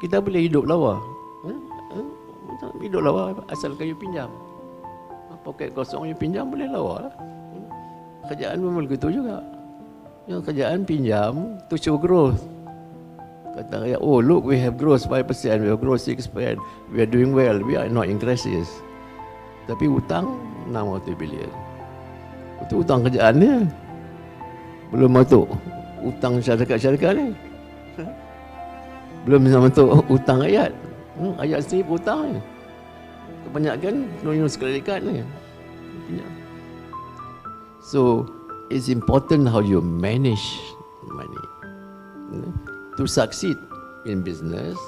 Kita boleh hidup lawa. Hidup lawa asalkan you pinjam. Poket kosong you pinjam boleh lawa lah. Kerjaan pun begitu juga. Yang kerjaan pinjam to show growth. Kata rakyat, oh look, we have growth 5%, we have growth 6%, we are doing well, we are not in crisis. Tapi hutang 600 bilion. Itu hutang kerjaan dia. Belum masuk hutang syarikat-syarikat ni. Belum masuk hutang rakyat. Rakyat sendiri hutang ni. Kebanyakan penuh syarikat ni. So, it's important how you manage money. To succeed in business,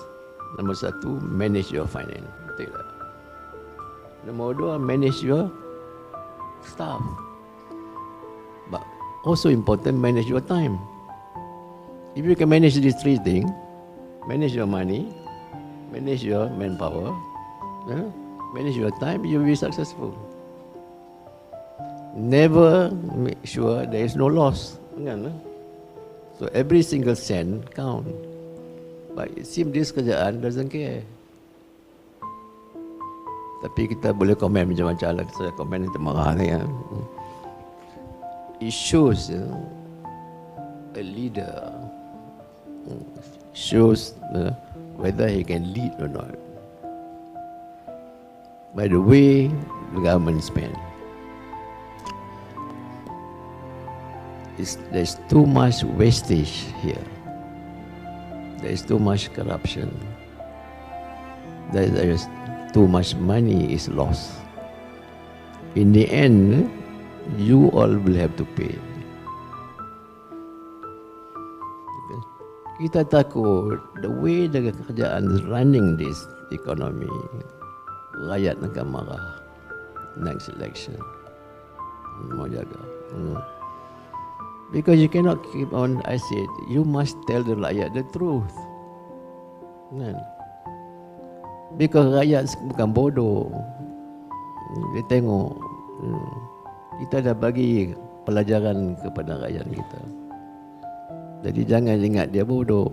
nombor satu, manage your finance. Betul tak? Nombor dua, manage your staff. But also important, manage your time. If you can manage these three things, manage your money, manage your manpower, manage your time, you will be successful. Never make sure there is no loss. So every single cent count. But it seems this kerjaan doesn't care. Tapi kita boleh komen macam-macam lah. Saya komen itu marah ni. It shows a leader shows whether he can lead or not by the way the government spend. There's too much wastage here. There's too much corruption. There's too much money is lost. In the end, you all will have to pay. Kita takut the way the kerajaan is running this economy, rakyat akan marah next election. Mau jaga. Because you cannot keep on, I said, you must tell the rakyat the truth. Because rakyat bukan bodoh. Dia tengok, kita dah bagi pelajaran kepada rakyat kita. Jadi jangan ingat dia bodoh.